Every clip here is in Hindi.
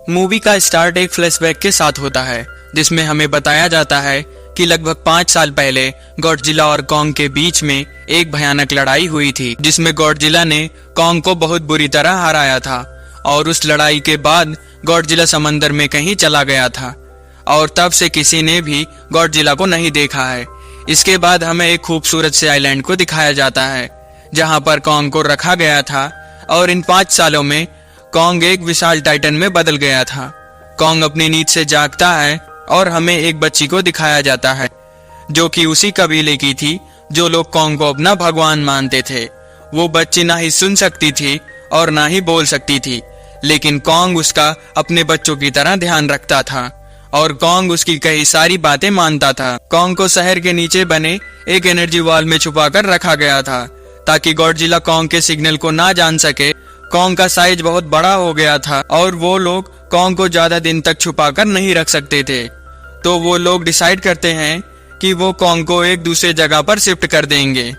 मूवी का स्टार्ट एक फ्लैशबैक के साथ होता है जिसमें हमें बताया जाता है कि लगभग 5 साल पहले गॉडजिला और कॉन्ग के बीच में एक भयानक लड़ाई हुई थी, जिसमें गॉडजिला ने कॉन्ग को बहुत बुरी तरह हराया था। और उस लड़ाई के बाद गॉडजिला समंदर में कहीं चला गया था और तब से किसी ने भी गॉडजिला को नहीं देखा है। इसके बाद हमें एक खूबसूरत से आइलैंड को दिखाया जाता है जहां पर कॉन्ग को रखा गया था और इन 5 सालों में कॉन्ग एक विशाल टाइटन में बदल गया था। कॉन्ग अपनी नींद से जागता है और हमें एक बच्ची को दिखाया जाता है जो कि उसी कबीले की थी जो लोग कॉन्ग को अपना भगवान मानते थे। वो बच्ची ना ही सुन सकती थी और ना ही बोल सकती थी, लेकिन कॉन्ग उसका अपने बच्चों की तरह ध्यान रखता था और कॉन्ग उसकी कई सारी बातें मानता था। कॉन्ग को शहर के नीचे बने एक एनर्जी वॉल में छुपाकर रखा गया था ताकि गॉडजिला कॉन्ग के सिग्नल को ना जान सके। कॉन्ग का साइज बहुत बड़ा हो गया था और वो लोग कॉन्ग को ज्यादा दिन तक छुपाकर नहीं रख सकते थे, तो वो लोग डिसाइड करते हैं कि वो कॉन्ग को एक दूसरे जगह पर शिफ्ट कर देंगे।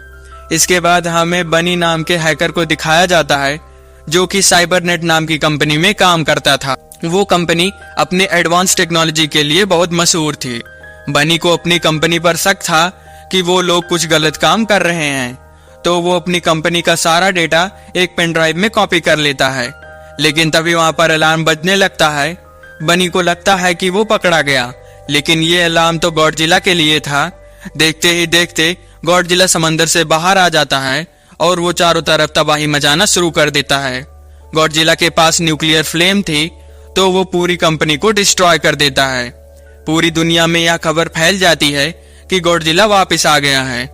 इसके बाद हमें बनी नाम के हैकर को दिखाया जाता है जो कि साइबरनेट नाम की कंपनी में काम करता था। वो कंपनी अपने एडवांस टेक्नोलॉजी के लिए बहुत मशहूर थी। बनी को अपनी कंपनी पर शक था कि वो लोग कुछ गलत काम कर रहे हैं, तो वो अपनी कंपनी का सारा डेटा एक पेन ड्राइव में कॉपी कर लेता है। लेकिन तभी वहां पर अलार्म बजने लगता है। बनी को लगता है कि वो पकड़ा गया, लेकिन ये अलार्म तो गॉडजिला के लिए था। देखते ही देखते गॉडजिला समंदर से बाहर आ जाता है और वो चारों तरफ तबाही मचाना शुरू कर देता है। गॉडजिला के पास न्यूक्लियर फ्लेम थी, तो वो पूरी कंपनी को डिस्ट्रॉय कर देता है। पूरी दुनिया में यह खबर फैल जाती है कि गॉडजिला वापस आ गया है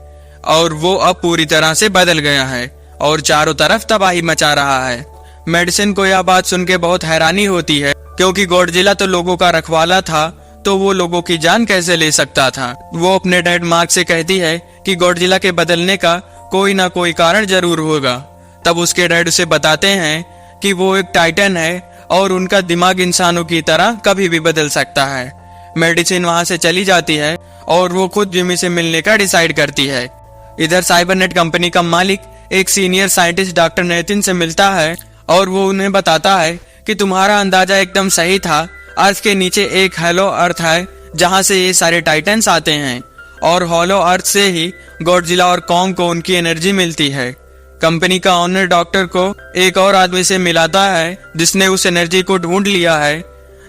और वो अब पूरी तरह से बदल गया है और चारों तरफ तबाही मचा रहा है। मेडिसिन को यह बात सुन के बहुत हैरानी होती है क्योंकि गॉडजिला तो लोगों का रखवाला था, तो वो लोगों की जान कैसे ले सकता था। वो अपने डैड मार्क से कहती है कि गॉडजिला के बदलने का कोई ना कोई कारण जरूर होगा। तब उसके डैड उसे बताते हैं कि वो एक टाइटन है और उनका दिमाग इंसानों की तरह कभी भी बदल सकता है। मेडिसिन वहां से चली जाती है और वो खुद जिमी से मिलने का डिसाइड करती है। इधर साइबरनेट कंपनी का मालिक एक सीनियर साइंटिस्ट डॉक्टर नेथिन से मिलता है और वो उन्हें बताता है कि तुम्हारा अंदाजा एकदम सही था। अर्थ के नीचे एक हॉलो अर्थ है जहां से ये सारे टाइटन्स आते हैं और हॉलो अर्थ से ही गॉडजिला और कॉन्ग को उनकी एनर्जी मिलती है। कंपनी का ओनर डॉक्टर को एक और आदमी से मिलाता है जिसने उस एनर्जी को ढूंढ लिया है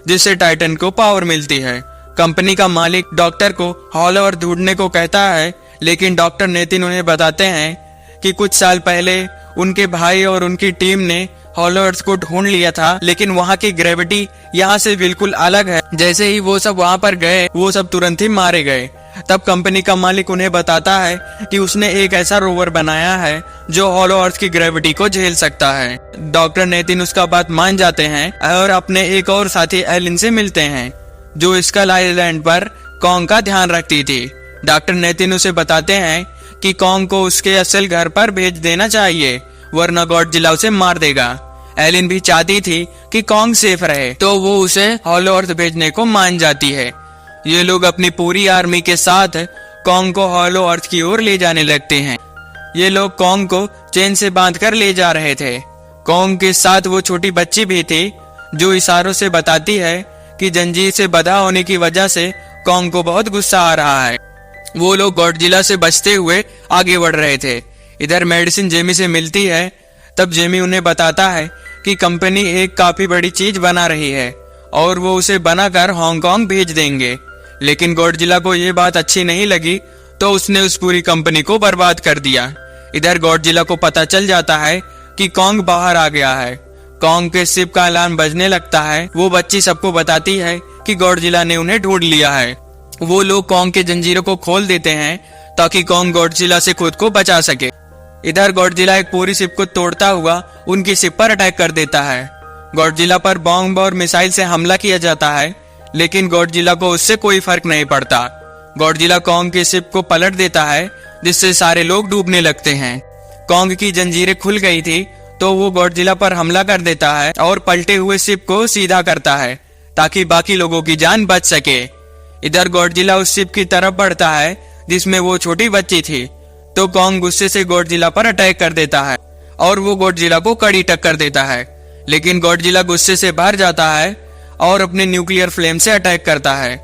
जिससे टाइटन को पावर मिलती है। कंपनी का मालिक डॉक्टर को हॉलो अर्थ ढूंढने को कहता है, लेकिन डॉक्टर नेथिन उन्हें बताते हैं कि कुछ साल पहले उनके भाई और उनकी टीम ने हॉलो अर्थ को ढूंढ लिया था, लेकिन वहाँ की ग्रेविटी यहाँ से बिल्कुल अलग है। जैसे ही वो सब वहाँ पर गए, वो सब तुरंत ही मारे गए। तब कंपनी का मालिक उन्हें बताता है कि उसने एक ऐसा रोवर बनाया है जो हॉलो अर्थ की ग्रेविटी को झेल सकता है। डॉक्टर नेथिन उसका बात मान जाते हैं और अपने एक और साथी एलिन से मिलते हैं जो स्कल आइलैंड पर कॉन्ग का ध्यान रखती थी। डॉक्टर नेथिन उसे बताते हैं कि कॉन्ग को उसके असल घर पर भेज देना चाहिए, वरना गॉडजिला उसे मार देगा। एलिन भी चाहती थी कि कॉन्ग सेफ रहे, तो वो उसे हॉलो अर्थ भेजने को मान जाती है। ये लोग अपनी पूरी आर्मी के साथ कॉन्ग को हॉलो अर्थ की ओर ले जाने लगते हैं। ये लोग कॉन्ग को चेन से बांधकर ले जा रहे थे। कॉन्ग के साथ वो छोटी बच्ची भी थी जो इशारों से बताती है कि जंजीर से बंधा होने की वजह से कॉन्ग को बहुत गुस्सा आ रहा है। वो लोग गॉडजिला से बचते हुए आगे बढ़ रहे थे। इधर मेडिसिन जेमी से मिलती है। तब जेमी उन्हें बताता है कि कंपनी एक काफी बड़ी चीज बना रही है और वो उसे बनाकर हांगकांग भेज देंगे। लेकिन गॉडजिला को ये बात अच्छी नहीं लगी, तो उसने उस पूरी कंपनी को बर्बाद कर दिया। इधर गॉडजिला को पता चल जाता है कि कॉन्ग बाहर आ गया है। कॉन्ग के शिप का अलार्म बजने लगता है। वो बच्ची सबको बताती है कि गॉडजिला ने उन्हें ढूंढ लिया है। वो लोग कॉन्ग के जंजीरों को खोल देते हैं ताकि कॉन्ग गॉडजिला से खुद को बचा सके। इधर गॉडजिला एक पूरी शिप को तोड़ता हुआ उनकी शिप पर अटैक कर देता है। गॉडजिला पर बॉम्ब और मिसाइल से हमला किया जाता है, लेकिन गॉडजिला को उससे कोई फर्क नहीं पड़ता। गॉडजिला कॉन्ग की शिप को पलट देता है जिससे सारे लोग डूबने लगते हैं। कॉन्ग की जंजीरें खुल गई थी, तो वो गॉडजिला पर हमला कर देता है और पलटे हुए शिप को सीधा करता है ताकि बाकी लोगों की जान बच सके। इधर गॉडजिला उस शिप की तरफ बढ़ता है जिसमें वो छोटी बच्ची थी, तो कॉन्ग गुस्से से गॉडजिला पर अटैक कर देता है और वो गॉडजिला को कड़ी टक्कर देता है। लेकिन गॉडजिला गुस्से से बाहर जाता है और अपने न्यूक्लियर फ्लेम से अटैक करता है।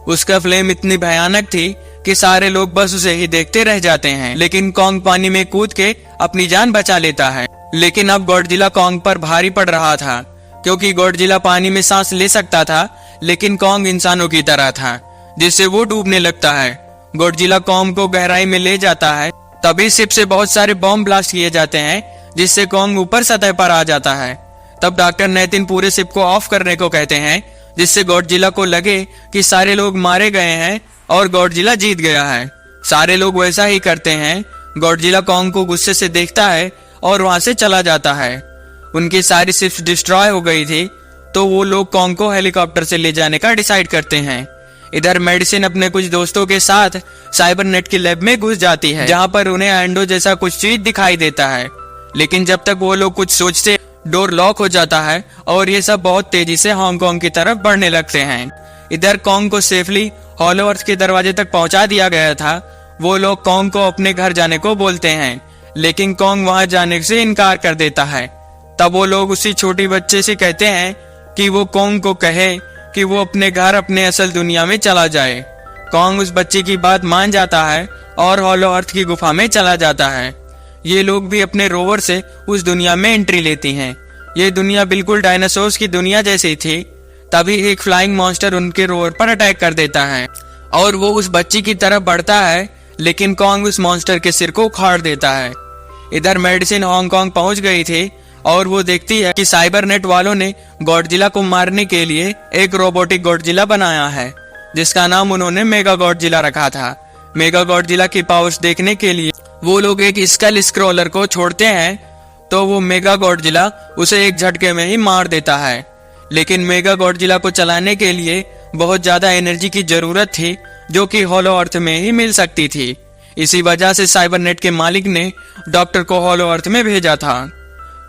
उसका फ्लेम इतनी भयानक थी कि सारे लोग बस उसे ही देखते रह जाते हैं, लेकिन कॉन्ग पानी में कूद के अपनी जान बचा लेता है। लेकिन अब गॉडजिला कॉन्ग पर भारी पड़ रहा था, क्योंकि गॉडजिला पानी में सांस ले सकता था, लेकिन कॉन्ग इंसानों की तरह था, जिससे वो डूबने लगता है। गॉडजिला कॉन्ग को गहराई में ले जाता है। तभी शिप से बहुत सारे बॉम्ब ब्लास्ट किए जाते हैं, जिससे कॉन्ग ऊपर सतह पर आ जाता है। तब डॉक्टर नेथिन पूरे शिप को ऑफ करने को कहते हैं, जिससे गॉडजिला को लगे कि सारे लोग मारे गए हैं और गॉडजिला जीत गया है। सारे लोग वैसा ही करते हैं। गॉडजिला कॉन्ग को गुस्से से देखता है और वहां से चला जाता है। उनकी सारी शिप्स डिस्ट्रॉय हो गई थी, तो वो लोग कॉन्ग को हेलीकॉप्टर से ले जाने का डिसाइड करते हैं। इधर मेडिसिन अपने कुछ दोस्तों के साथ साइबरनेट की लैब में घुस जाती है, जहां पर उन्हें एंडो जैसा कुछ चीज दिखाई देता है। लेकिन जब तक वो लोग कुछ सोचते, डोर लॉक हो जाता है और ये सब बहुत तेजी से हांगकांग की तरफ बढ़ने लगते हैं। इधर कॉन्ग को सेफली हॉलो अर्थ के दरवाजे तक पहुंचा दिया गया था। वो लोग कॉन्ग को अपने घर जाने को बोलते हैं, लेकिन कॉन्ग वहां जाने से इनकार कर देता है। तब वो लोग उसी छोटी बच्चे से कहते हैं कि वो कॉन्ग को कहे कि वो अपने घर, अपने असल दुनिया में चला जाए। कॉन्ग उस बच्चे की बात मान जाता है और हॉलो अर्थ की गुफा में चला जाता है। ये लोग भी अपने रोवर से उस दुनिया में एंट्री लेती हैं। ये दुनिया बिल्कुल डायनासोर्स की दुनिया जैसी थी। तभी एक फ्लाइंग मॉन्स्टर उनके रोवर पर अटैक कर देता है और वो उस बच्ची की तरफ बढ़ता है, लेकिन कॉन्ग उस मॉन्स्टर के सिर को उखाड़ देता है। इधर मेडिसिन हांगकांग पहुंच गई थी और वो देखती है कि साइबरनेट वालों ने गॉडजिला को मारने के लिए एक रोबोटिक गॉडजिला बनाया है, जिसका नाम उन्होंने मेगा गॉडजिला रखा था। मेगा गॉडजिला की पावर्स देखने के लिए वो लोग एक स्कल स्क्रॉलर को छोड़ते हैं, तो वो मेगा गॉडजिला उसे एक झटके में ही मार देता है। लेकिन मेगा गॉडजिला को चलाने के लिए बहुत ज्यादा एनर्जी की जरूरत थी, जो कि हॉलो अर्थ में ही मिल सकती थी। इसी वजह से साइबरनेट के मालिक ने डॉक्टर को हॉलो अर्थ में भेजा था।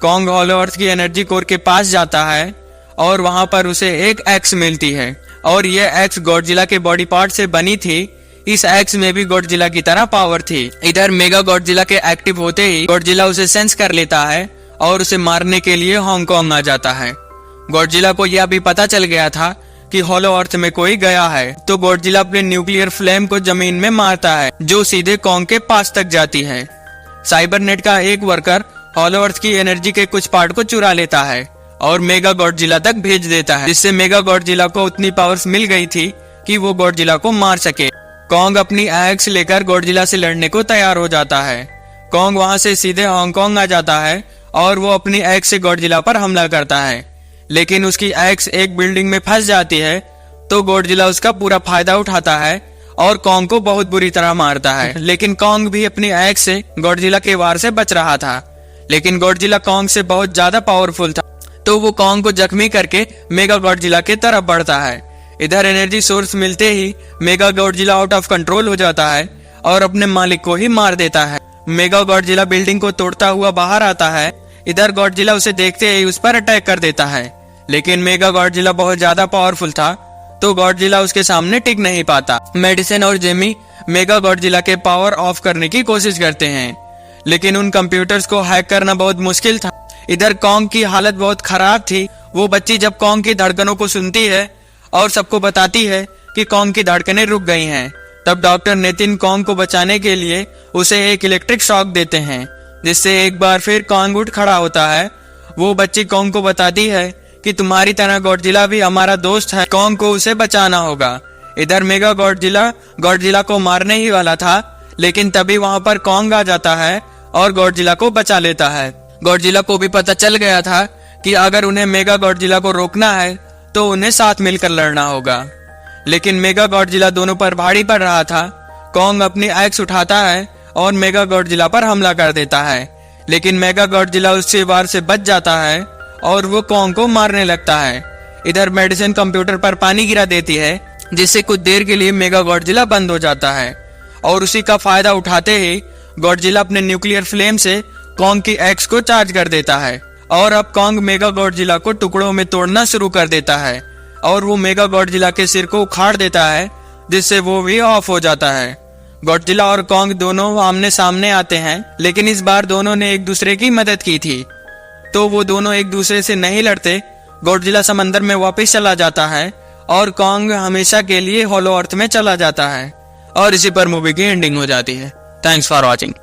कॉन्ग हॉलो अर्थ की एनर्जी कोर के पास जाता है और वहां पर उसे एक एक्स मिलती है, और यह एक्स गॉडजिला के बॉडी पार्ट से बनी थी। इस एक्स में भी गॉडजिला की तरह पावर थी। इधर मेगा गॉडजिला के एक्टिव होते ही गॉडजिला उसे सेंस कर लेता है और उसे मारने के लिए हांगकांग आ जाता है। गॉडजिला को यह भी पता चल गया था कि हॉलो अर्थ में कोई गया है, तो गॉडजिला अपने न्यूक्लियर फ्लेम को जमीन में मारता है, जो सीधे कॉन्ग के पास तक जाती है। साइबरनेट का एक वर्कर हॉलो अर्थ की एनर्जी के कुछ पार्ट को चुरा लेता है और मेगा गॉडजिला तक भेज देता है, जिससे मेगा गॉडजिला को उतनी पावर्स मिल गई थी कि वो गॉडजिला को मार सके। कॉन्ग अपनी एक्स लेकर गॉडजिला से लड़ने को तैयार हो जाता है। कॉन्ग वहां से सीधे हांगकांग आ जाता है और वो अपनी एक्स से गॉडजिला पर हमला करता है, लेकिन उसकी एक्स एक बिल्डिंग में फंस जाती है, तो गॉडजिला उसका पूरा फायदा उठाता है और कॉन्ग को बहुत बुरी तरह मारता है। लेकिन कॉन्ग भी अपनी एक्स से गॉडजिला के वार से बच रहा था, लेकिन गॉडजिला कॉन्ग से बहुत ज्यादा पावरफुल था, तो वो कॉन्ग को जख्मी करके मेगा गॉडजिला की तरफ बढ़ता है। इधर एनर्जी सोर्स मिलते ही mega Godzilla out of control हो जाता है और अपने मालिक को ही मार देता है। मेगा गॉडजिला बिल्डिंग को तोड़ता हुआ बाहर आता है। इधर गॉडजिला उसे देखते ही उस पर अटैक कर देता है, लेकिन मेगा गॉडजिला बहुत ज्यादा पावरफुल था, तो गॉडजिला उसके सामने टिक नहीं पाता। मेडिसिन और जेमी मेगा गॉडजिला के पावर ऑफ करने की कोशिश करते हैं, लेकिन उन कंप्यूटर्स को हैक करना बहुत मुश्किल था। इधर कॉन्ग की हालत बहुत खराब थी। वो बच्ची जब कॉन्ग की धड़कनों को सुनती है और सबको बताती है कि कॉन्ग की धड़कनें रुक गई हैं, तब डॉक्टर नेथिन कॉन्ग को बचाने के लिए उसे एक इलेक्ट्रिक शॉक देते हैं, जिससे एक बार फिर कॉन्ग उठ खड़ा होता है। वो बच्ची कॉन्ग को बताती है कि तुम्हारी तरह गॉडजिला भी हमारा दोस्त है, कॉन्ग को उसे बचाना होगा। इधर मेगा गॉडजिला को मारने ही वाला था, लेकिन तभी वहां पर कॉन्ग आ जाता है और गॉडजिला को बचा लेता है। गॉडजिला को भी पता चल गया था कि अगर उन्हें मेगा गॉडजिला को रोकना है तो उन्हें साथ मिलकर लड़ना होगा, लेकिन मेगा गॉडजिला दोनों पर भारी पड़ रहा था। कॉन्ग अपनी एक्स उठाता है और मेगा गॉडजिला पर हमला कर देता है, लेकिन मेगा गॉडजिला उससे वार से बच जाता है और वो कॉन्ग को मारने लगता है। इधर मेडिसिन कंप्यूटर पर पानी गिरा देती है, जिससे कुछ देर के लिए मेगा गॉडजिला बंद हो जाता है, और उसी का फायदा उठाते ही गॉडजिला अपने न्यूक्लियर फ्लेम से कॉन्ग की एक्स को चार्ज कर देता है, और अब कॉन्ग मेगा गॉडजिला को टुकड़ों में तोड़ना शुरू कर देता है और वो मेगा गॉडजिला के सिर को उखाड़ देता है, जिससे वो भी ऑफ हो जाता है। गॉडजिला और कॉन्ग दोनों आमने सामने आते हैं, लेकिन इस बार दोनों ने एक दूसरे की मदद की थी, तो वो दोनों एक दूसरे से नहीं लड़ते। गॉडजिला समंदर में वापस चला जाता है और कॉन्ग हमेशा के लिए हॉलो अर्थ में चला जाता है और इसी पर मूवी की एंडिंग हो जाती है। Thanks for watching.